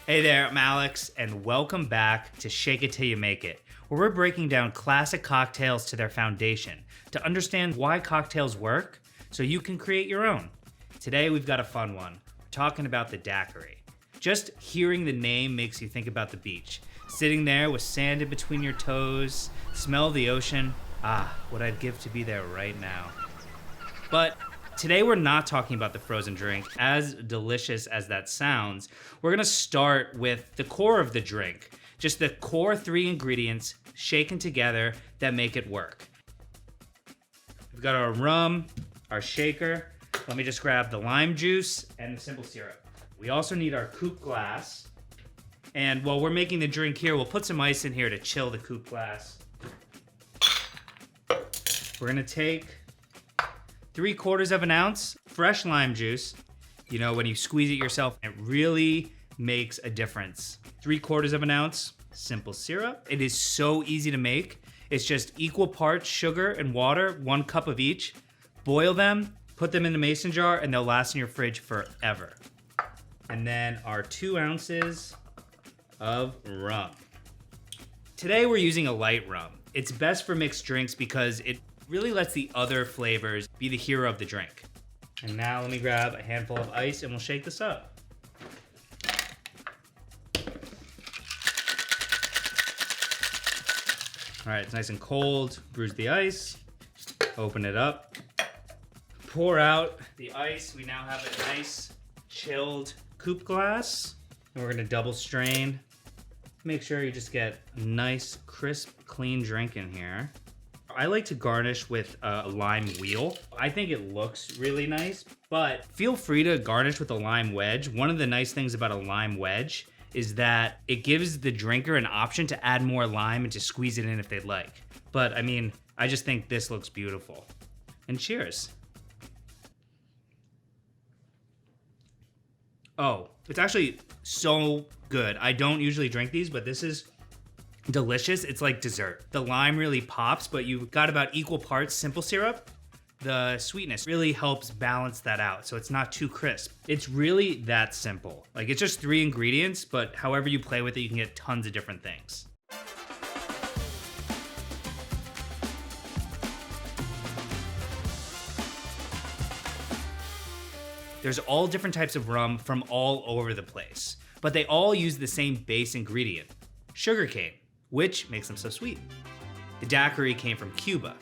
Hey there, I'm Alex, and welcome back to Shake It Till You Make It, where we're breaking down classic cocktails to their foundation to understand why cocktails work so you can create your own. Today we've got a fun one. We're talking about the Daiquiri. Just hearing the name makes you think about the beach. Sitting there with sand in between your toes, smell the ocean. Ah, what I'd give to be there right now. But today we're not talking about the frozen drink, as delicious as that sounds. We're gonna start with the core of the drink, just the core 3 ingredients shaken together that make it work. We've got our rum, our shaker. Let me just grab the lime juice and the simple syrup. We also need our coupe glass. And while we're making the drink here, we'll put some ice in here to chill the coupe glass. We're gonna take 3/4 of an ounce fresh lime juice. You know, when you squeeze it yourself, it really makes a difference. 3/4 of an ounce simple syrup. It is so easy to make. It's just equal parts sugar and water, 1 cup of each. Boil them, put them in a mason jar, and they'll last in your fridge forever. And then our 2 ounces of rum. Today we're using a light rum. It's best for mixed drinks because it really lets the other flavors be the hero of the drink. And now let me grab a handful of ice and we'll shake this up. All right, it's nice and cold. Bruise the ice, open it up, pour out the ice. We now have a nice chilled coupe glass. And we're gonna double strain. Make sure you just get a nice, crisp, clean drink in here. I like to garnish with a lime wheel. I think it looks really nice, but feel free to garnish with a lime wedge. One of the nice things about a lime wedge is that it gives the drinker an option to add more lime and to squeeze it in if they'd like. But I mean, I just think this looks beautiful. And cheers. Oh, it's actually so good. I don't usually drink these, but this is delicious. It's like dessert. The lime really pops, but you've got about equal parts simple syrup. The sweetness really helps balance that out, so it's not too crisp. It's really that simple. Like, it's just 3 ingredients, but however you play with it, you can get tons of different things. There's all different types of rum from all over the place, but they all use the same base ingredient, sugarcane, which makes them so sweet. The Daiquiri came from Cuba.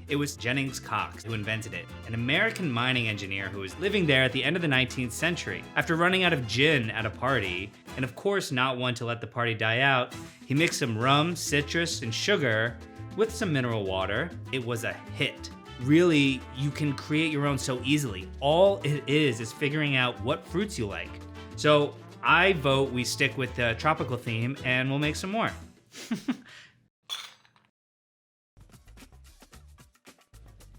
It was Jennings Cox who invented it, an American mining engineer who was living there at the end of the 19th century. After running out of gin at a party, and of course not one to let the party die out, he mixed some rum, citrus, and sugar with some mineral water. It was a hit. Really, you can create your own so easily. All it is figuring out what fruits you like. So I vote we stick with the tropical theme and we'll make some more.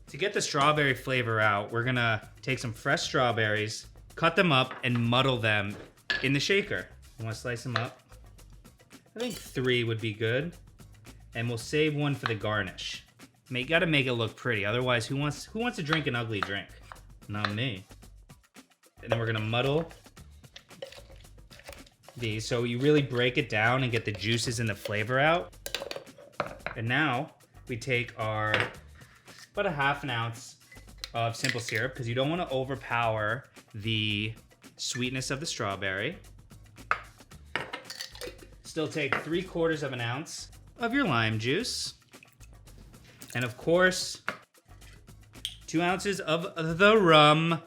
To get the strawberry flavor out, we're gonna take some fresh strawberries, cut them up, and muddle them in the shaker. You wanna slice them up? I think 3 would be good. And we'll save 1 for the garnish. You gotta make it look pretty, otherwise who wants to drink an ugly drink? Not me. And then we're gonna muddle these, so you really break it down and get the juices and the flavor out. And now we take our about a 1/2 ounce of simple syrup, because you don't want to overpower the sweetness of the strawberry. Still take 3/4 of an ounce of your lime juice. And of course, 2 ounces of the rum.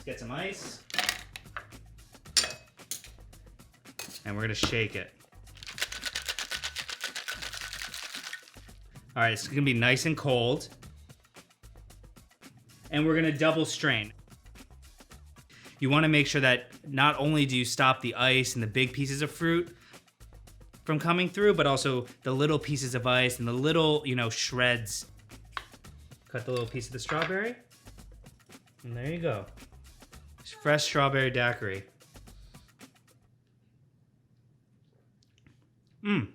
Get some ice. And we're gonna shake it. All right, it's gonna be nice and cold. And we're gonna double strain. You wanna make sure that not only do you stop the ice and the big pieces of fruit from coming through, but also the little pieces of ice and the little, shreds. Cut the little piece of the strawberry. And there you go. Fresh strawberry daiquiri.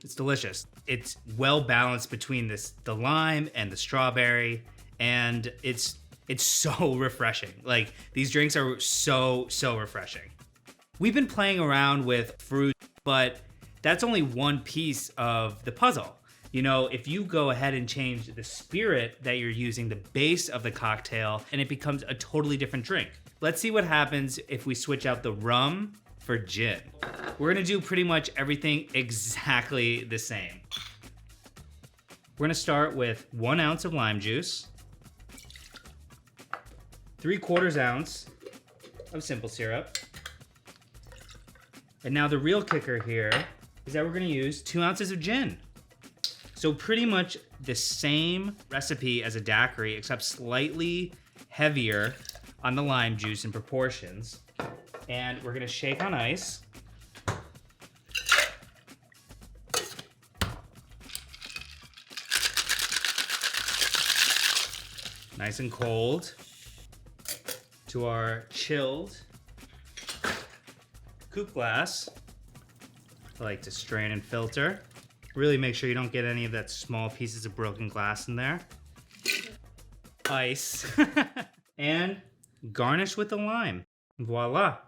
It's delicious. It's well balanced between the lime and the strawberry, and it's It's so refreshing. Like, these drinks are so refreshing. We've been playing around with fruit, but that's only one piece of the puzzle. You know, if you go ahead and change the spirit that you're using, the base of the cocktail, and it becomes a totally different drink. Let's see what happens if we switch out the rum for gin. We're gonna do pretty much everything exactly the same. We're gonna start with 1 ounce of lime juice, 3/4 ounce of simple syrup. And now the real kicker here is that we're gonna use 2 ounces of gin. So pretty much the same recipe as a daiquiri, except slightly heavier on the lime juice in proportions. And we're gonna shake on ice. Nice and cold. To our chilled coupe glass. I like to strain and filter. Really make sure you don't get any of that small pieces of broken glass in there. Ice. And garnish with the lime. Voila.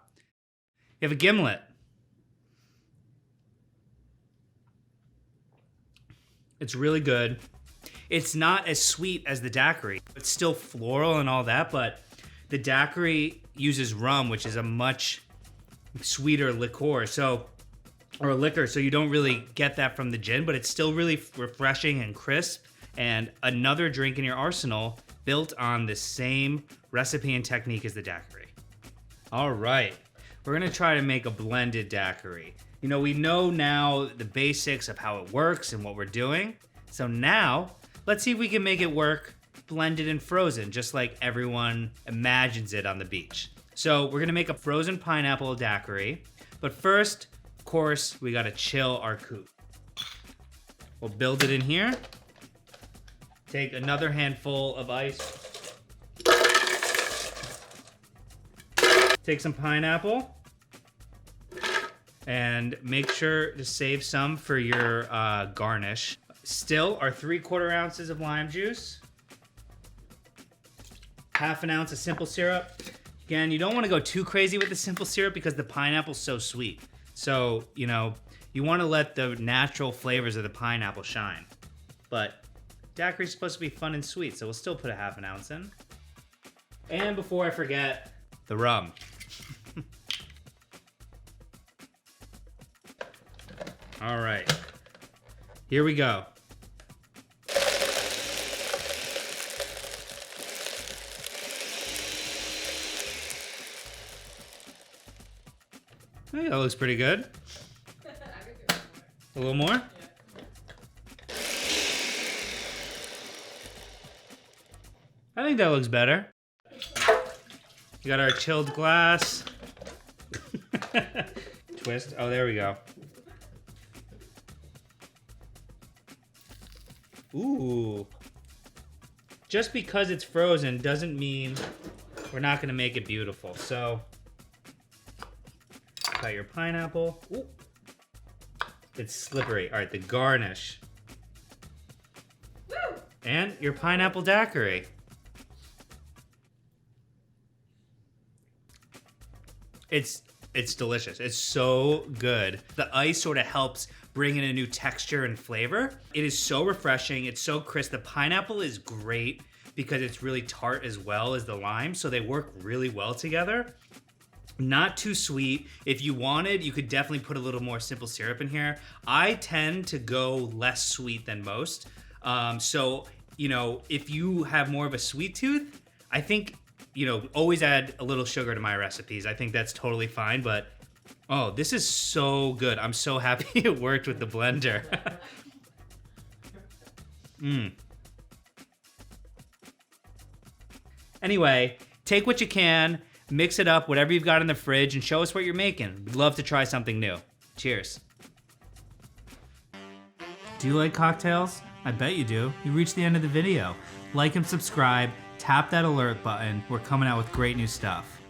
You have a gimlet. It's really good. It's not as sweet as the daiquiri. It's still floral and all that, but the daiquiri uses rum, which is a much sweeter liqueur. Or liquor, so you don't really get that from the gin, but it's still really refreshing and crisp, and another drink in your arsenal built on the same recipe and technique as the daiquiri. All right, we're gonna try to make a blended daiquiri. You know, we know now the basics of how it works and what we're doing, so now let's see if we can make it work blended and frozen, just like everyone imagines it on the beach. So we're gonna make a frozen pineapple daiquiri, but first, of course, we gotta chill our coupe. We'll build it in here. Take another handful of ice. Take some pineapple. And make sure to save some for your garnish. Still, our 3/4 ounces of lime juice. 1/2 ounce of simple syrup. Again, you don't wanna go too crazy with the simple syrup because the pineapple's so sweet. So, you know, you want to let the natural flavors of the pineapple shine. But daiquiri's supposed to be fun and sweet, so we'll still put 1/2 ounce in. And before I forget, the rum. All right, here we go. I think that looks pretty good. A little more? Yeah. I think that looks better. We got our chilled glass. Twist. Oh, there we go. Ooh. Just because it's frozen doesn't mean we're not gonna make it beautiful. So, got your pineapple. Ooh. It's slippery. All right, the garnish. Woo! And your pineapple daiquiri. It's delicious. It's so good. The ice sort of helps bring in a new texture and flavor. It is so refreshing. It's so crisp. The pineapple is great because it's really tart as well as the lime, so they work really well together. Not too sweet. If you wanted, you could definitely put a little more simple syrup in here. I tend to go less sweet than most. So, you know, if you have more of a sweet tooth, I think, you know, always add a little sugar to my recipes. I think that's totally fine, but oh, this is so good. I'm so happy it worked with the blender. Anyway, take what you can, mix it up, whatever you've got in the fridge, and show us what you're making. We'd love to try something new. Cheers. Do you like cocktails? I bet you do. You reached the end of the video. Like and subscribe, tap that alert button. We're coming out with great new stuff.